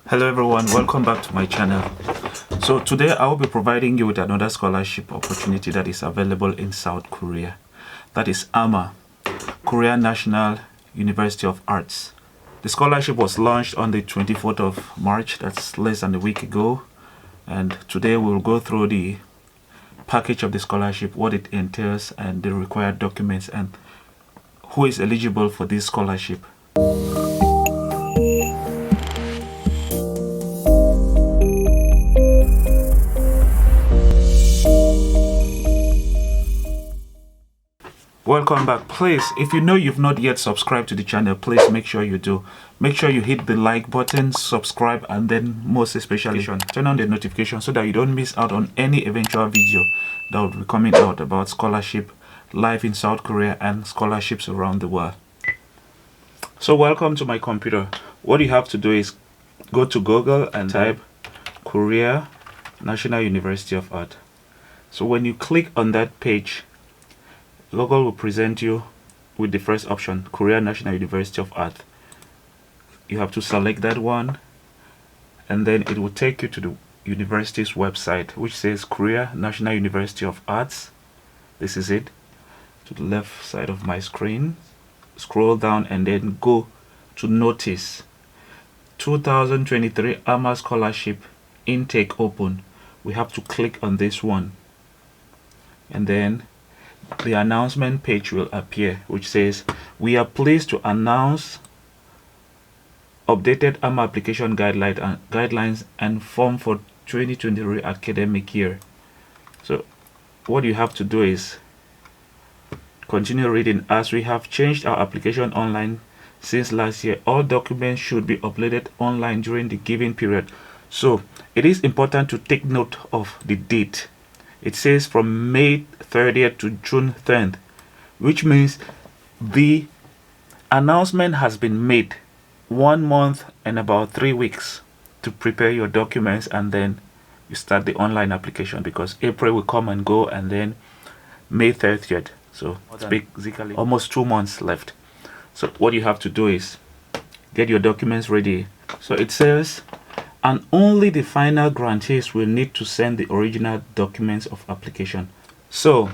Hello everyone, welcome back to my channel. So today I will be providing you with another scholarship opportunity that is available in South Korea. That is AMA, Korea National University of Arts. The scholarship was launched on the 24th of March, that's less than a week ago. And today we'll go through the package of the scholarship, what it entails and the required documents and who is eligible for this scholarship. Welcome back. Please, if you know you've not yet subscribed to the channel, please make sure you do. Make sure you hit the like button, subscribe, and then most especially turn on the notification so that you don't miss out on any eventual video that will be coming out about scholarship live in South Korea and scholarships around the world. So welcome to my computer. What you have to do is go to Google and type Korea National University of Art. So when you click on that page, Google will present you with the first option, Korea National University of Art. You have to select that one, and then it will take you to the university's website, which says Korea National University of Arts. This is it, to the left side of my screen. Scroll down and then go to Notice. 2023 AMA Scholarship Intake Open. We have to click on this one, and then the announcement page will appear, which says we are pleased to announce updated AMA application guidelines and form for 2023 academic year. So what you have to do is continue reading. As we have changed our application online since last year, all documents should be uploaded online during the given period. So it is important to take note of the date. It says from May 30th to June 10th, which means the announcement has been made 1 month and about 3 weeks to prepare your documents, and then you start the online application, because April will come and go and then May 30th. So it's basically almost 2 months left. So what you have to do is get your documents ready. So it says, and only the final grantees will need to send the original documents of application. So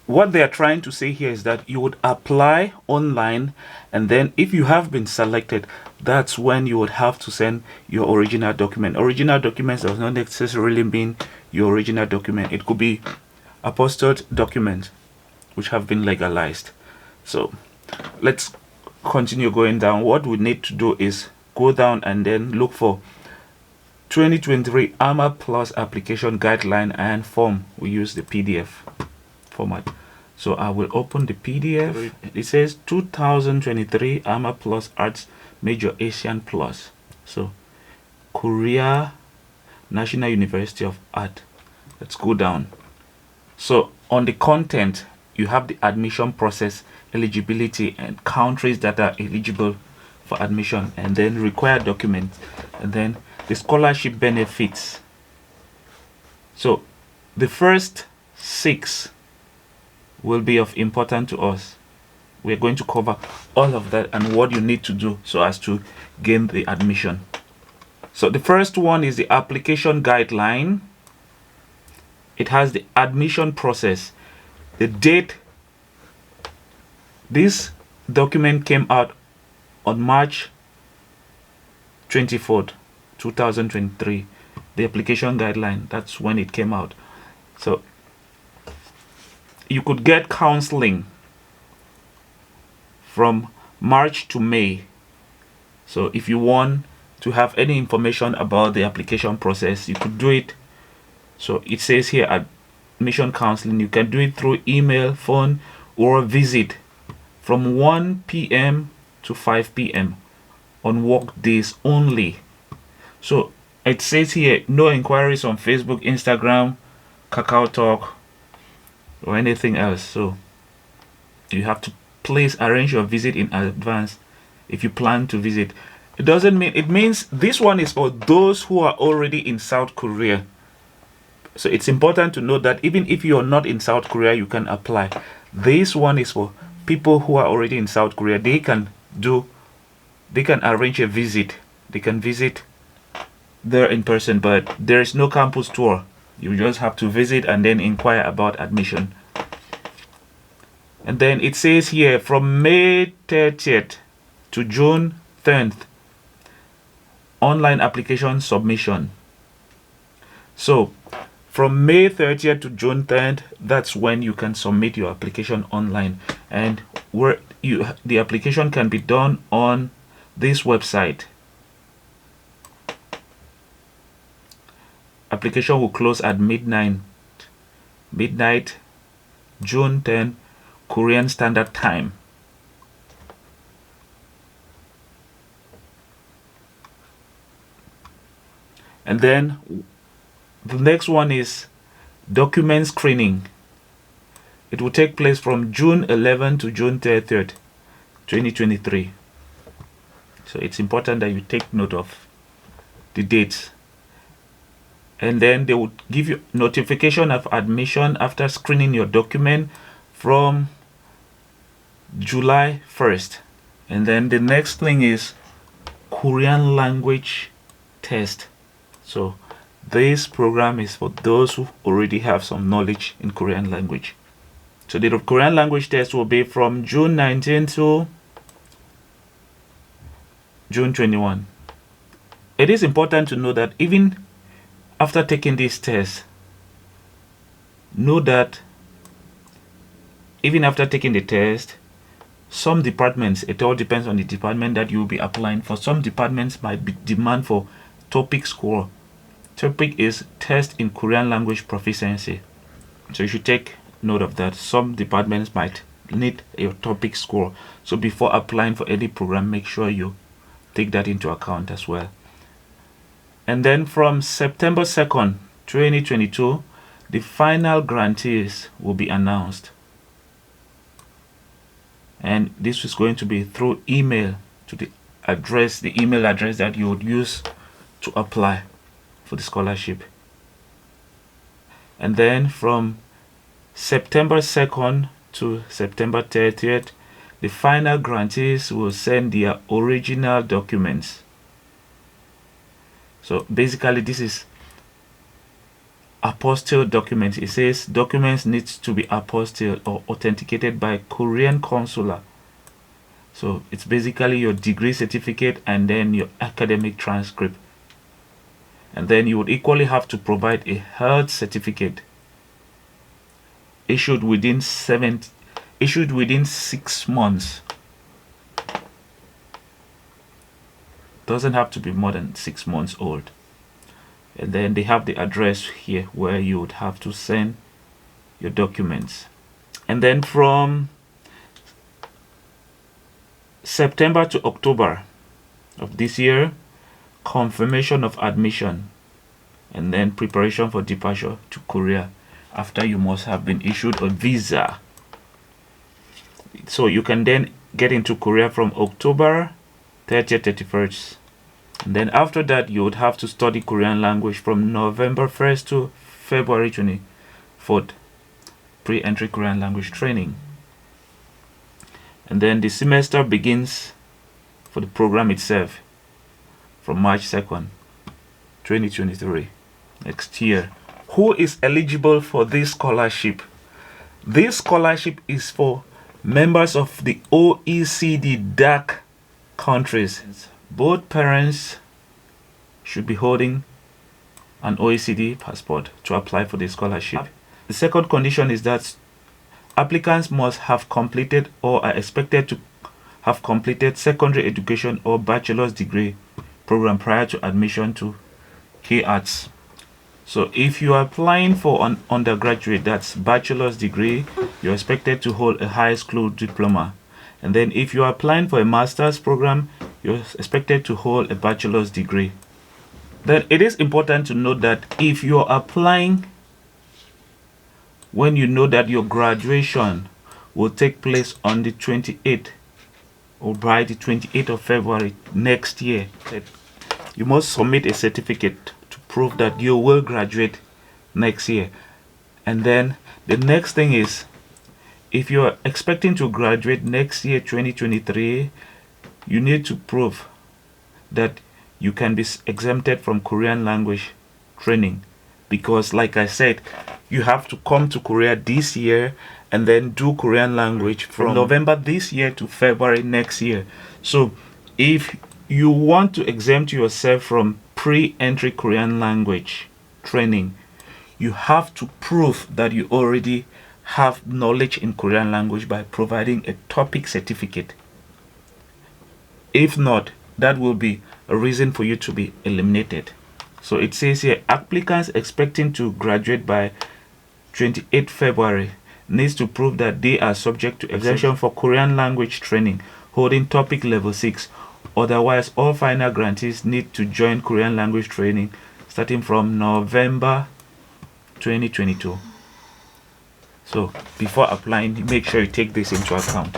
what they are trying to say here is that you would apply online, and then if you have been selected, that's when you would have to send your original document. Original documents does not necessarily mean your original document. It could be apostilled documents which have been legalized. So let's continue going down. What we need to do is go down and then look for 2023 AMA Plus application guideline and form. We use the PDF format. So I will open the PDF. It says 2023 AMA Plus Arts Major Asian Plus. So Korea National University of Art. Let's go down. So on the content, you have the admission process, eligibility, and countries that are eligible for admission, and then required documents, and then the scholarship benefits. So the first 6 will be of importance to us. We're going to cover all of that and what you need to do so as to gain the admission. So the first one is the application guideline. It has the admission process, the date. This document came out on March 24th, 2023. The application guideline, that's when it came out. So you could get counseling from March to May. So if you want to have any information about the application process, you could do it. So it says here admission counseling. You can do it through email, phone, or visit from 1 p.m. to 5 p.m. on work days only. So it says here no inquiries on Facebook, Instagram, Kakao Talk, or anything else. So you have to please arrange your visit in advance if you plan to visit. It doesn't mean, it means this one is for those who are already in South Korea. So it's important to note that even if you're not in South Korea, you can apply. This one is for people who are already in South Korea. They can arrange a visit. They can visit there in person, but there is no campus tour. You just have to visit and then inquire about admission. And then it says here from May 30th to June 10th, online application submission. So from May 30th to June 10th, that's when you can submit your application online, and the application can be done on this website. Application will close at midnight June 10 Korean Standard Time. And then the next one is document screening. It will take place from June 11 to June 30th, 2023. So it's important that you take note of the dates. And then they will give you notification of admission after screening your document from July 1st. And then the next thing is Korean language test. So this program is for those who already have some knowledge in Korean language. So the Korean language test will be from June 19 to June 21. It is important to know that even after taking this test, know that even after taking the test, some departments, it all depends on the department that you will be applying for. Some departments might be demand for TOPIK score. TOPIK is test in Korean language proficiency. So you should take note of that. Some departments might need a TOPIK score. So before applying for any program, make sure you take that into account as well. And then from September 2nd, 2022, the final grantees will be announced. And this is going to be through email to the email address that you would use to apply for the scholarship. And then from September 2nd to September 30th, the final grantees will send their original documents. So basically this is apostille documents. It says documents need to be apostille or authenticated by Korean consular. So it's basically your degree certificate and then your academic transcript. And then you would equally have to provide a health certificate issued within 6 months. Doesn't have to be more than 6 months old. And then they have the address here where you would have to send your documents. And then from September to October of this year, confirmation of admission, and then preparation for departure to Korea after you must have been issued a visa. So you can then get into Korea from October 30th, 31st. And then after that, you would have to study Korean language from November 1st to February 24th, pre-entry Korean language training. And then the semester begins for the program itself from March 2nd, 2023, next year. Who is eligible for this scholarship? This scholarship is for members of the OECD DAC countries. Both parents should be holding an OECD passport to apply for the scholarship. The second condition is that applicants must have completed or are expected to have completed secondary education or bachelor's degree program prior to admission to K-Arts. So if you are applying for an undergraduate, that's bachelor's degree, you're expected to hold a high school diploma. And then if you are applying for a master's program, you're expected to hold a bachelor's degree. Then it is important to note that if you're applying when you know that your graduation will take place on the 28th or by the 28th of February next year, you must submit a certificate to prove that you will graduate next year. And then the next thing is, if you're expecting to graduate next year, 2023, you need to prove that you can be exempted from Korean language training, because like I said, you have to come to Korea this year and then do Korean language from November this year to February next year. So if you want to exempt yourself from pre-entry Korean language training, you have to prove that you already have knowledge in Korean language by providing a topic certificate. If not, that will be a reason for you to be eliminated. So it says here, applicants expecting to graduate by 28 February needs to prove that they are subject to exemption for Korean language training, holding topic level 6. Otherwise, all final grantees need to join Korean language training starting from November 2022. So before applying, make sure you take this into account.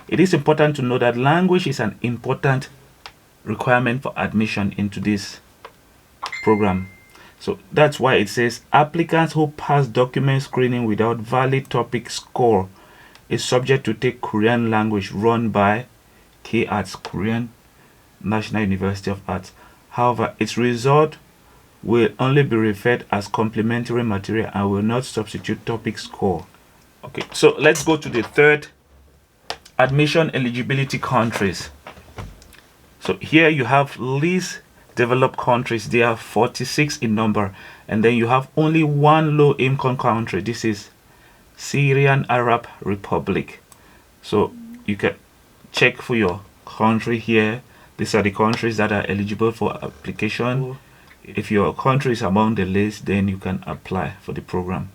It is important to know that language is an important requirement for admission into this program. So that's why it says applicants who pass document screening without valid topic score is subject to take Korean language run by K-Arts, Korean National University of Arts. However, its result will only be referred as complementary material and will not substitute topic score. Okay, so let's go to the third admission eligibility countries. So here you have least developed countries. There are 46 in number, and then you have only one low income country. This is Syrian Arab Republic. So you can check for your country here. These are the countries that are eligible for application. If your country is among the list, then you can apply for the program.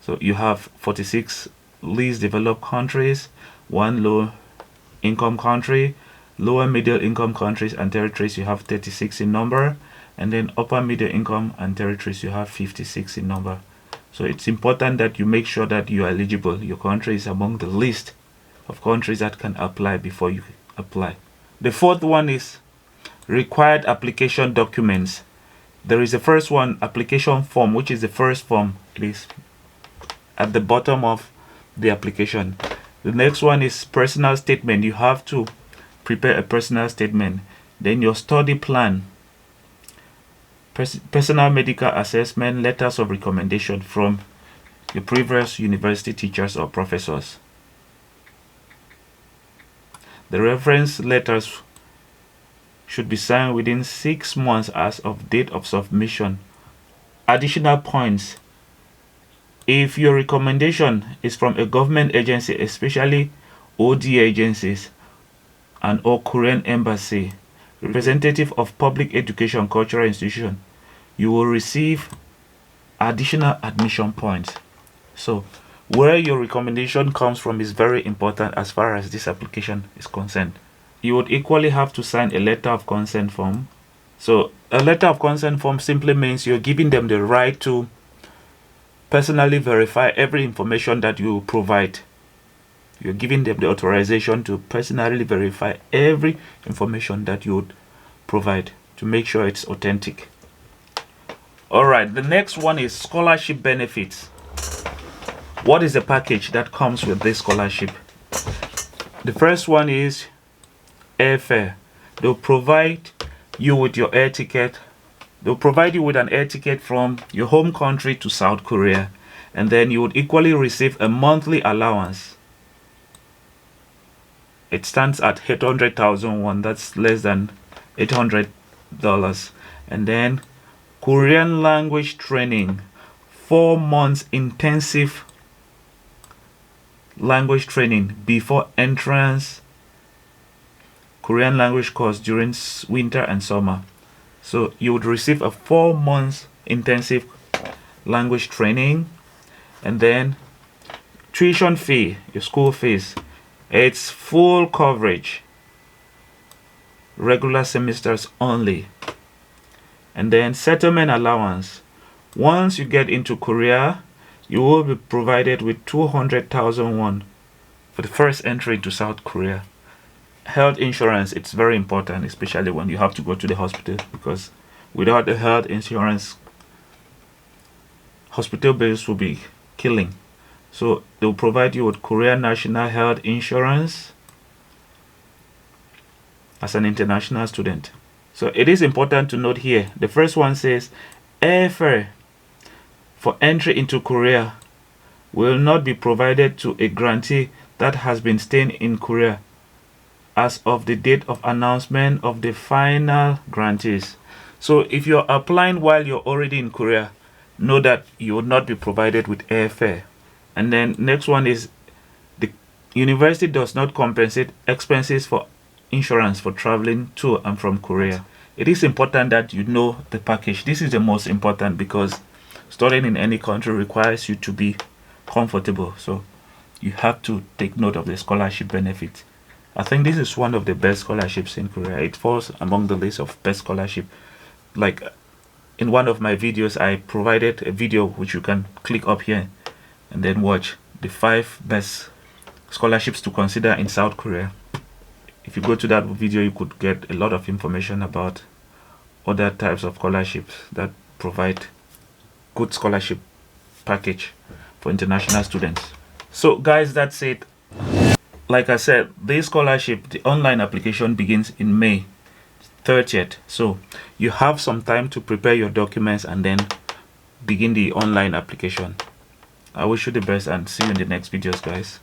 So you have 46 least developed countries, one low income country, lower middle income countries and territories you have 36 in number, and then upper middle income and territories you have 56 in number. So it's important that you make sure that you are eligible. Your country is among the list of countries that can apply before you apply. The fourth one is required application documents. There is the first one, application form, which is the first form. It is at the bottom of the application. The next one is personal statement. You have to prepare a personal statement. Then your study plan, personal medical assessment, letters of recommendation from your previous university teachers or professors. The reference letters should be signed within 6 months as of date of submission. Additional points: if your recommendation is from a government agency, especially OD agencies and or Korean embassy, representative of public education cultural institution, you will receive additional admission points. So where your recommendation comes from is very important as far as this application is concerned. You would equally have to sign a letter of consent form. So a letter of consent form simply means you're giving them the right to personally verify every information that you provide. You're giving them the authorization to personally verify every information that you would provide to make sure it's authentic. All right, the next one is scholarship benefits. What is the package that comes with this scholarship? The first one is airfare. They'll provide you with your air ticket. They'll provide you with an air ticket from your home country to South Korea, and then you would equally receive a monthly allowance. It stands at 800,000 won. That's less than $800. And then Korean language training, 4 months intensive language training before entrance Korean language course during winter and summer. So you would receive a 4 months intensive language training, and then tuition fee, your school fees, it's full coverage, regular semesters only. And then settlement allowance. Once you get into Korea, you will be provided with 200,000 won for the first entry into South Korea. Health insurance, it's very important, especially when you have to go to the hospital, because without the health insurance, hospital bills will be killing. So they'll provide you with Korean National Health Insurance, as an international student. So it is important to note here, the first one says airfare for entry into Korea will not be provided to a grantee that has been staying in Korea as of the date of announcement of the final grantees. So if you're applying while you're already in Korea, know that you will not be provided with airfare. And then next one is the university does not compensate expenses for insurance for traveling to and from Korea. It is important that you know the package. This is the most important because studying in any country requires you to be comfortable. So you have to take note of the scholarship benefits. I think this is one of the best scholarships in Korea. It falls among the list of best scholarship. Like in one of my videos, I provided a video which you can click up here and then watch the 5 best scholarships to consider in South Korea. If you go to that video, you could get a lot of information about other types of scholarships that provide good scholarship package for international students. So guys, that's it. Like I said, this scholarship, the online application begins in May 30th. So you have some time to prepare your documents and then begin the online application. I wish you the best and see you in the next videos, guys.